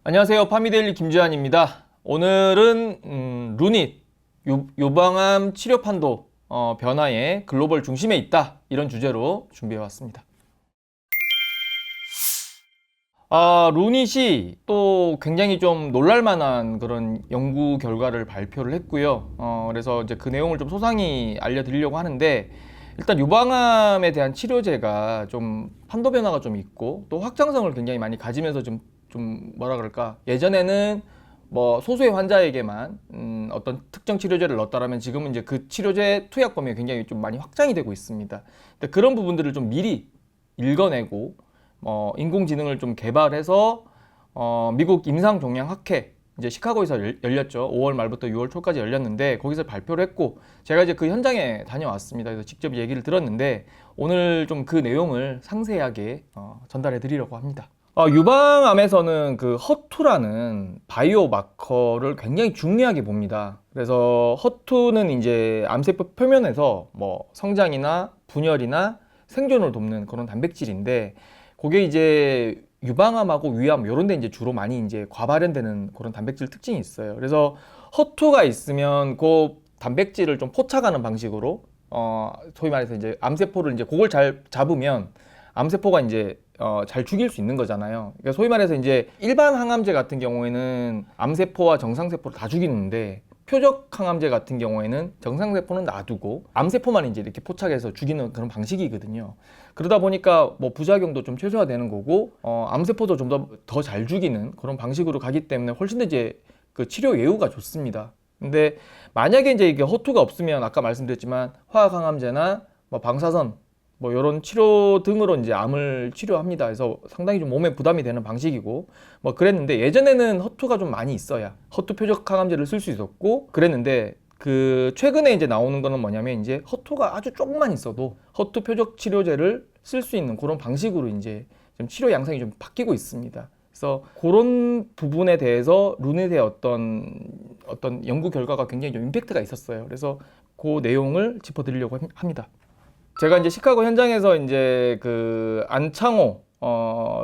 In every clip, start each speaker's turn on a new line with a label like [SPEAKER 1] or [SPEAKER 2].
[SPEAKER 1] 안녕하세요. 파미데일리 김주환입니다. 오늘은 루닛, 유방암 치료 판도 변화의 글로벌 중심에 있다, 이런 주제로 준비해 왔습니다. 루닛이 또 굉장히 좀 놀랄만한 그런 연구 결과를 발표를 했고요. 그래서 이제 그 내용을 좀 소상히 알려드리려고 하는데, 일단 유방암에 대한 치료제가 좀 판도 변화가 좀 있고 또 확장성을 굉장히 많이 가지면서 좀 뭐라 그럴까, 예전에는 뭐 소수의 환자에게만 어떤 특정 치료제를 넣었다라면 지금은 이제 그 치료제 투약 범위가 굉장히 좀 많이 확장이 되고 있습니다. 근데 그런 부분들을 좀 미리 읽어내고 인공지능을 좀 개발해서 미국 임상종양학회, 이제 시카고에서 열렸죠. 5월 말부터 6월 초까지 열렸는데 거기서 발표를 했고, 제가 이제 그 현장에 다녀왔습니다. 그래서 직접 얘기를 들었는데 오늘 좀 그 내용을 상세하게 전달해 드리려고 합니다. 유방암에서는 그 허투라는 바이오 마커를 굉장히 중요하게 봅니다. 그래서 허투는 이제 암세포 표면에서 뭐 성장이나 분열이나 생존을 돕는 그런 단백질인데, 그게 이제 유방암하고 위암 이런 데 이제 주로 많이 이제 과발현되는 그런 단백질 특징이 있어요. 그래서 허투가 있으면 그 단백질을 좀 포착하는 방식으로 소위 말해서 이제 암세포를 이제 그걸 잘 잡으면 암세포가 이제 잘 죽일 수 있는 거잖아요. 그러니까 소위 말해서 이제 일반 항암제 같은 경우에는 암세포와 정상세포를 다 죽이는데, 표적 항암제 같은 경우에는 정상세포는 놔두고 암세포만 이제 이렇게 포착해서 죽이는 그런 방식이거든요. 그러다 보니까 뭐 부작용도 좀 최소화되는 거고, 암세포도 좀 더 잘 죽이는 그런 방식으로 가기 때문에 훨씬 더 이제 그 치료 예후가 좋습니다. 근데 만약에 이제 이게 허투가 없으면 아까 말씀드렸지만 화학 항암제나 뭐 방사선 뭐 이런 치료 등으로 이제 암을 치료합니다. 그래서 상당히 좀 몸에 부담이 되는 방식이고 뭐 그랬는데, 예전에는 허투가 좀 많이 있어야 허투 표적 항암제를 쓸 수 있었고 그랬는데, 그 최근에 이제 나오는 거는 뭐냐면 이제 허투가 아주 조금만 있어도 허투 표적 치료제를 쓸 수 있는 그런 방식으로 이제 좀 치료 양상이 좀 바뀌고 있습니다. 그래서 그런 부분에 대해서 루닛의 어떤 연구 결과가 굉장히 좀 임팩트가 있었어요. 그래서 그 내용을 짚어드리려고 합니다. 제가 이제 시카고 현장에서 이제 그 안창호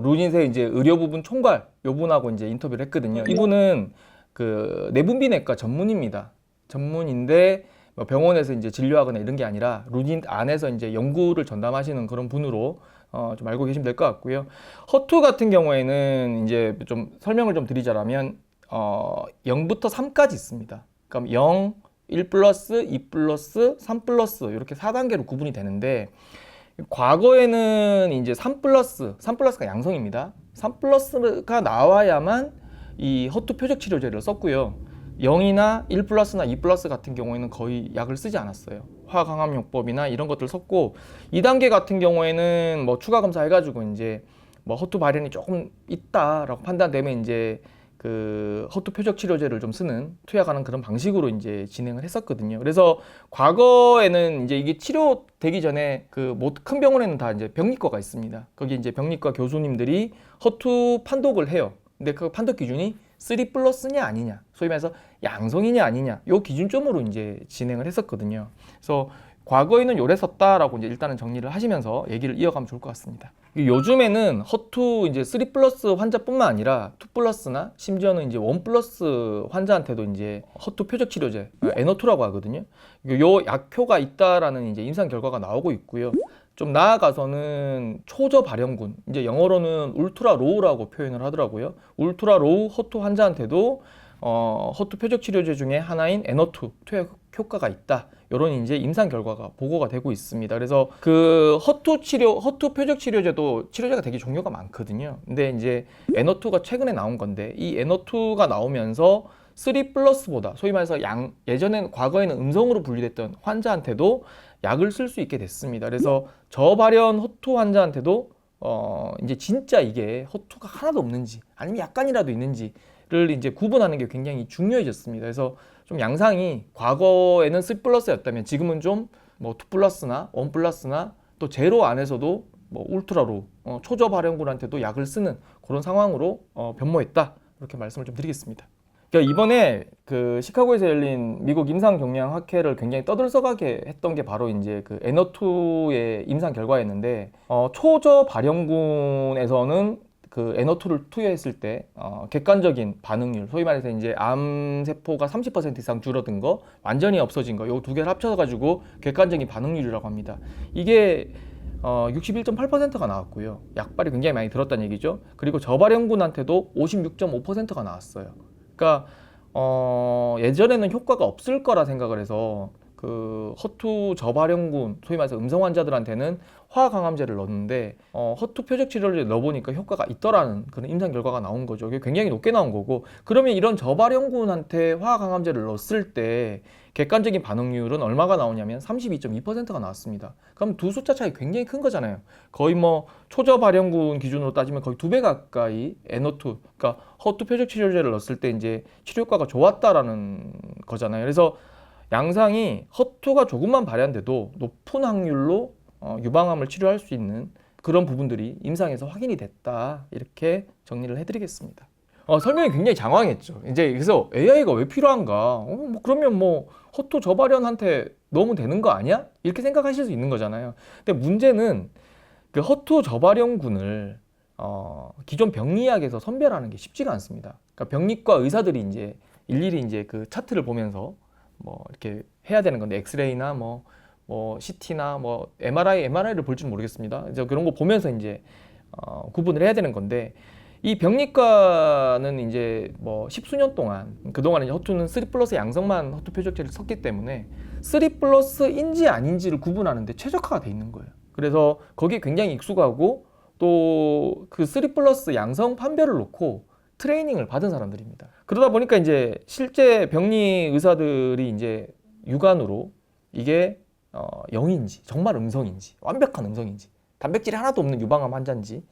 [SPEAKER 1] 루닛의 이제 의료 부분 총괄 요 분하고 이제 인터뷰를 했거든요. 이분은 그 내분비내과 전문입니다. 전문인데 뭐 병원에서 이제 진료하거나 이런 게 아니라 루닛 안에서 이제 연구를 전담하시는 그런 분으로 좀 알고 계시면 될 것 같고요. 허투 같은 경우에는 이제 좀 설명을 좀 드리자면 0부터 3까지 있습니다. 그럼 0, 1 플러스, 2 플러스, 3 플러스 이렇게 4단계로 구분이 되는데, 과거에는 이제 3 플러스가 양성입니다. 3 플러스가 나와야만 이 허투 표적 치료제를 썼고요. 0이나 1 플러스나 2 플러스 같은 경우에는 거의 약을 쓰지 않았어요. 화학항암요법이나 이런 것들을 썼고, 2단계 같은 경우에는 뭐 추가 검사 해가지고 이제 뭐 허투 발현이 조금 있다라고 판단되면 이제 그 허투 표적 치료제를 좀 쓰는, 투약하는 그런 방식으로 이제 진행을 했었거든요. 그래서 과거에는 이제 이게 치료되기 전에 그 큰 병원에는 다 이제 병리과가 있습니다. 거기 이제 병리과 교수님들이 허투 판독을 해요. 근데 그 판독 기준이 3 플러스냐 아니냐, 소위 말해서 양성이냐 아니냐, 요 기준점으로 이제 진행을 했었거든요. 그래서 과거에는 요랬었다라고 이제 일단은 정리를 하시면서 얘기를 이어가면 좋을 것 같습니다. 요즘에는 허투 이제 3 플러스 환자뿐만 아니라 2 플러스나 심지어는 이제 1 플러스 환자한테도 이제 허투 표적 치료제 에너투라고 하거든요. 요 약효가 있다라는 이제 임상 결과가 나오고 있고요. 좀 나아가서는 초저 발현군, 이제 영어로는 울트라 로우라고 표현을 하더라고요. 울트라 로우 허투 환자한테도 허투 표적 치료제 중에 하나인 에너투 투약 효과가 있다, 이런 이제 임상 결과가 보고가 되고 있습니다. 그래서 그 허투 표적 치료제도 치료제가 되게 종류가 많거든요. 근데 이제 에너투가 최근에 나온 건데, 이 에너투가 나오면서 3 플러스보다 소위 말해서 예전엔 과거에는 음성으로 분류됐던 환자한테도 약을 쓸 수 있게 됐습니다. 그래서 저발현 허투 환자한테도 이제 진짜 이게 허투가 하나도 없는지 아니면 약간이라도 있는지를 이제 구분하는 게 굉장히 중요해졌습니다. 그래서 좀 양상이 과거에는 3 플러스였다면 지금은 좀 뭐 2 플러스나 1 플러스나 또 제로 안에서도 뭐 울트라로 초저 발현군한테도 약을 쓰는 그런 상황으로 변모했다, 이렇게 말씀을 좀 드리겠습니다. 그러니까 이번에 그 시카고에서 열린 미국 임상경량학회를 굉장히 떠들썩하게 했던 게 바로 이제 그 에너2의 임상 결과였는데, 초저 발현군에서는 그 N02를 투여했을 때 객관적인 반응률, 소위 말해서 이제 암 세포가 30% 이상 줄어든 거, 완전히 없어진 거, 요 두 개를 합쳐서 가지고 객관적인 반응률이라고 합니다. 이게 61.8%가 나왔고요. 약발이 굉장히 많이 들었다는 얘기죠. 그리고 저발형군한테도 56.5%가 나왔어요. 그러니까 예전에는 효과가 없을 거라 생각을 해서 그 허투 저발형군, 소위 말해서 음성 환자들한테는 화학항암제를 넣었는데 허투 표적 치료를 넣어보니까 효과가 있더라는 그런 임상 결과가 나온 거죠. 이게 굉장히 높게 나온 거고, 그러면 이런 저발형군한테 화학항암제를 넣었을 때 객관적인 반응률은 얼마가 나오냐면 32.2%가 나왔습니다. 그럼 두 숫자 차이 굉장히 큰 거잖아요. 거의 뭐 초저발형군 기준으로 따지면 거의 2배 가까이 N02, 그러니까 허투 표적 치료제를 넣었을 때 이제 치료 효과가 좋았다라는 거잖아요. 그래서 양상이 허투가 조금만 발현돼도 높은 확률로 유방암을 치료할 수 있는 그런 부분들이 임상에서 확인이 됐다, 이렇게 정리를 해드리겠습니다. 설명이 굉장히 장황했죠. 이제 그래서 AI가 왜 필요한가? 뭐 그러면 뭐 허투 저발현한테 넣으면 되는 거 아니야? 이렇게 생각하실 수 있는 거잖아요. 근데 문제는 그 허투 저발형군을 기존 병리학에서 선별하는 게 쉽지가 않습니다. 그러니까 병리과 의사들이 이제 일일이 이제 그 차트를 보면서 뭐 이렇게 해야 되는 건데, 엑스레이나 뭐 CT나 뭐 MRI를 볼 줄 모르겠습니다. 이제 그런 거 보면서 이제 구분을 해야 되는 건데, 이 병리과는 이제 뭐 십수년 동안, 그동안 이제 허투는 3+ 양성만 허투 표적제를 썼기 때문에 3+인지 아닌지를 구분하는데 최적화가 돼 있는 거예요. 그래서 거기에 굉장히 익숙하고, 또 그 3+ 양성 판별을 놓고 트레이닝을 받은 사람들입니다. 그러다 보니까 이제 실제 병리 의사들이 이제 육안으로 이게 0인지, 정말 음성인지, 완벽한 음성인지, 단백질이 하나도 없는 유방암 환자인지,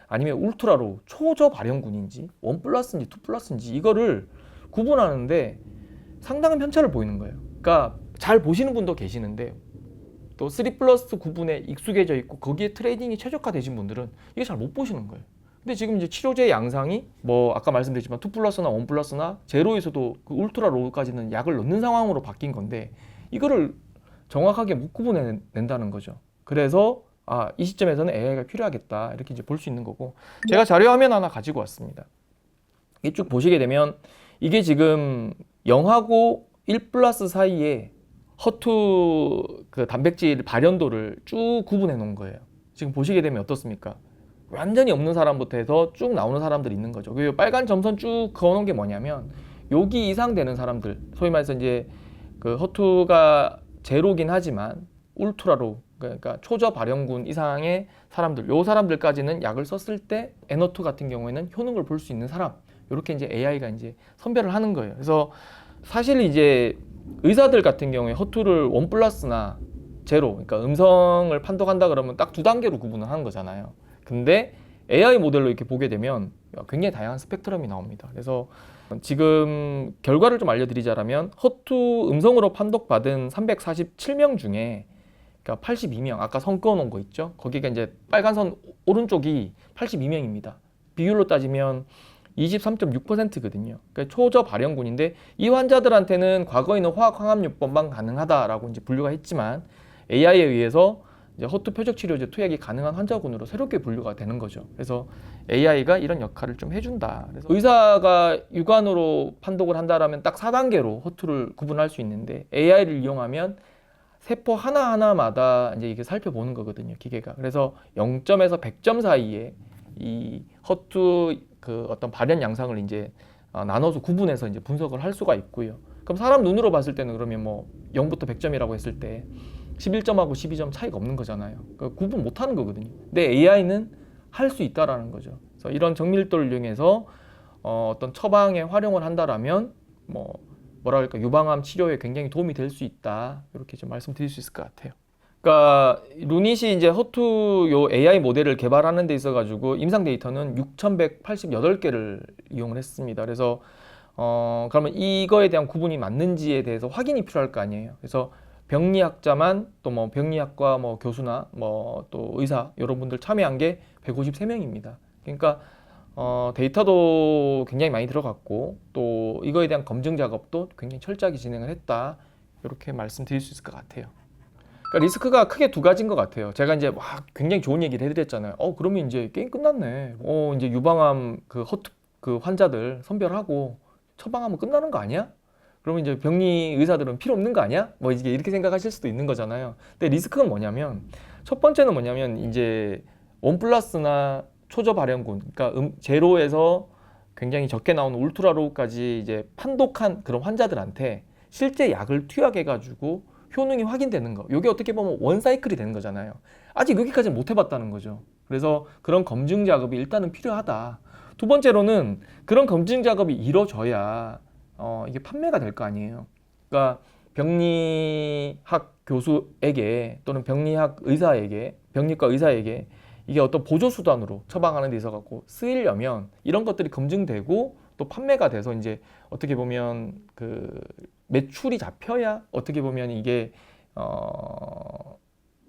[SPEAKER 1] 아니면 울트라로 초저 발형군인지, 1+인지 2+인지 이거를 구분하는데 상당한 편차를 보이는 거예요. 그러니까 잘 보시는 분도 계시는데, 또 3+ 구분에 익숙해져 있고 거기에 트레이닝이 최적화되신 분들은 이게 잘 못 보시는 거예요. 근데 지금 이제 치료제 양상이 뭐 아까 말씀드렸지만 2+나 1+나 제로에서도 그 울트라 로우까지는 약을 넣는 상황으로 바뀐 건데, 이거를 정확하게 못 구분해낸다는 거죠. 그래서 이 시점에서는 AI가 필요하겠다, 이렇게 이제 볼 수 있는 거고, 제가 자료 화면 하나 가지고 왔습니다. 이게 쭉 보시게 되면 이게 지금 0하고 1+ 사이에 허투 그 단백질 발현도를 쭉 구분해 놓은 거예요. 지금 보시게 되면 어떻습니까? 완전히 없는 사람부터 해서 쭉 나오는 사람들이 있는 거죠. 그 빨간 점선 쭉 그어놓은 게 뭐냐면, 여기 이상 되는 사람들, 소위 말해서 이제 그 허투가 제로긴 하지만 울트라로, 그러니까 초저 발형군 이상의 사람들, 요 사람들까지는 약을 썼을 때 N02 같은 경우에는 효능을 볼 수 있는 사람, 이렇게 이제 AI가 이제 선별을 하는 거예요. 그래서 사실 이제 의사들 같은 경우에 허투를 1+나 제로, 그러니까 음성을 판독한다 그러면 딱 2단계로 구분을 하는 거잖아요. 근데 AI 모델로 이렇게 보게 되면 굉장히 다양한 스펙트럼이 나옵니다. 그래서 지금 결과를 좀 알려드리자면, 허투 음성으로 판독받은 347명 중에 그러니까 82명, 아까 선 그어놓은 거 있죠? 거기가 이제 빨간 선 오른쪽이 82명입니다. 비율로 따지면 23.6%거든요. 그러니까 초저 발형군인데, 이 환자들한테는 과거에는 화학항암요법만 가능하다라고 이제 분류가 했지만 AI에 의해서 이제 허투 표적 치료제 투약이 가능한 환자군으로 새롭게 분류가 되는 거죠. 그래서 AI가 이런 역할을 좀 해준다. 그래서 의사가 육안으로 판독을 한다라면 딱 4단계로 허투를 구분할 수 있는데, AI를 이용하면 세포 하나하나마다 이제 이게 살펴보는 거거든요, 기계가. 그래서 0점에서 100점 사이에 이 허투 그 어떤 발현 양상을 이제 나눠서 구분해서 이제 분석을 할 수가 있고요. 그럼 사람 눈으로 봤을 때는 그러면 뭐 0부터 100점이라고 했을 때 11점하고 12점 차이가 없는 거잖아요. 그러니까 구분 못 하는 거거든요. 근데 AI는 할 수 있다라는 거죠. 그래서 이런 정밀도를 이용해서 어떤 처방에 활용을 한다라면 뭐랄까 유방암 치료에 굉장히 도움이 될 수 있다, 이렇게 좀 말씀드릴 수 있을 것 같아요. 그러니까 루닛이 이제 허투 요 AI 모델을 개발하는 데 있어 가지고 임상 데이터는 6,188개를 이용을 했습니다. 그래서 그러면 이거에 대한 구분이 맞는지에 대해서 확인이 필요할 거 아니에요. 그래서 병리학자만, 또 뭐 병리학과 뭐 교수나 뭐 또 의사 여러분들 참여한 게 153명입니다. 그러니까 데이터도 굉장히 많이 들어갔고, 또 이거에 대한 검증 작업도 굉장히 철저하게 진행을 했다, 이렇게 말씀드릴 수 있을 것 같아요. 그러니까 리스크가 크게 두 가지인 것 같아요. 제가 이제 굉장히 좋은 얘기를 해드렸잖아요. 그러면 이제 게임 끝났네. 이제 유방암 그 허투 그 환자들 선별하고 처방하면 끝나는 거 아니야? 그러면 이제 병리 의사들은 필요 없는 거 아니야? 뭐 이제 이렇게 생각하실 수도 있는 거잖아요. 근데 리스크는 뭐냐면 첫 번째는 뭐냐면 이제 원 플러스나 초저 발현군, 그러니까 제로에서 굉장히 적게 나오는 울트라로우까지 이제 판독한 그런 환자들한테 실제 약을 투약해가지고 효능이 확인되는 거. 이게 어떻게 보면 원사이클이 되는 거잖아요. 아직 여기까지는 못 해봤다는 거죠. 그래서 그런 검증 작업이 일단은 필요하다. 두 번째로는 그런 검증 작업이 이루어져야 이게 판매가 될 거 아니에요. 그러니까 병리학 교수에게 또는 병리학 의사에게, 병리과 의사에게 이게 어떤 보조 수단으로 처방하는 데 있어 갖고 쓰이려면 이런 것들이 검증되고 또 판매가 돼서 이제 어떻게 보면 그 매출이 잡혀야 어떻게 보면 이게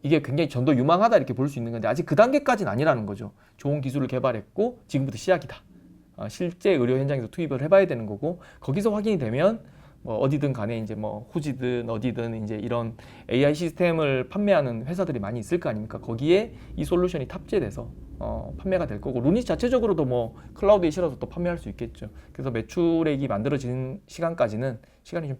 [SPEAKER 1] 굉장히 전도 유망하다 이렇게 볼 수 있는 건데 아직 그 단계까지는 아니라는 거죠. 좋은 기술을 개발했고 지금부터 시작이다. 실제 의료 현장에서 투입을 해봐야 되는 거고 거기서 확인이 되면 뭐 어디든 간에 이제 뭐 후지든 어디든 이제 이런 AI 시스템을 판매하는 회사들이 많이 있을 거 아닙니까? 거기에 이 솔루션이 탑재돼서 판매가 될 거고 루닛 자체적으로도 뭐 클라우드에 실어서 또 판매할 수 있겠죠. 그래서 매출액이 만들어지는 시간까지는 시간이 좀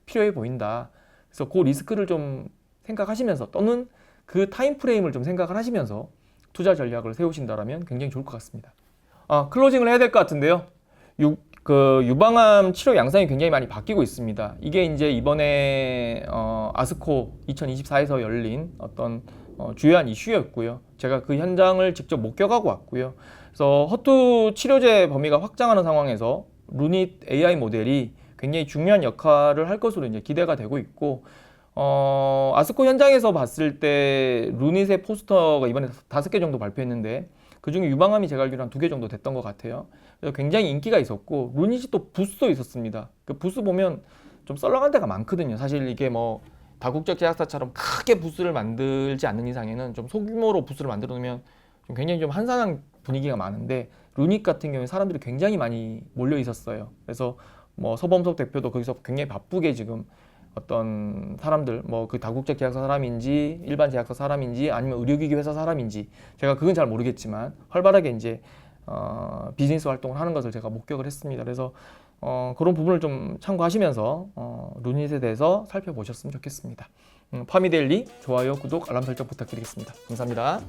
[SPEAKER 1] 필요해 보인다. 그래서 그 리스크를 좀 생각하시면서 또는 그 타임 프레임을 좀 생각을 하시면서 투자 전략을 세우신다라면 굉장히 좋을 것 같습니다. 클로징을 해야 될 것 같은데요. 유방암 치료 양상이 굉장히 많이 바뀌고 있습니다. 이게 이제 이번에 아스코 2024에서 열린 어떤 주요한 이슈였고요. 제가 그 현장을 직접 목격하고 왔고요. 그래서 허투 치료제 범위가 확장하는 상황에서 루닛 AI 모델이 굉장히 중요한 역할을 할 것으로 이제 기대가 되고 있고, 아스코 현장에서 봤을 때 루닛의 포스터가 이번에 5개 정도 발표했는데 그 중에 유방암이 제가 알기로 한 2개 정도 됐던 것 같아요. 그래서 굉장히 인기가 있었고 루닛이 또 부스도 있었습니다. 그 부스 보면 좀 썰렁한 데가 많거든요. 사실 이게 뭐 다국적 제약사처럼 크게 부스를 만들지 않는 이상에는 좀 소규모로 부스를 만들어 놓으면 좀 굉장히 좀 한산한 분위기가 많은데 루닛 같은 경우에 사람들이 굉장히 많이 몰려 있었어요. 그래서 뭐 서범석 대표도 거기서 굉장히 바쁘게 지금 어떤 사람들 뭐 그 다국적 제약사 사람인지 일반 제약사 사람인지 아니면 의료기기 회사 사람인지 제가 그건 잘 모르겠지만 활발하게 이제 비즈니스 활동을 하는 것을 제가 목격을 했습니다. 그래서 그런 부분을 좀 참고하시면서 루닛에 대해서 살펴보셨으면 좋겠습니다. 파미데일리 좋아요, 구독, 알람 설정 부탁드리겠습니다. 감사합니다.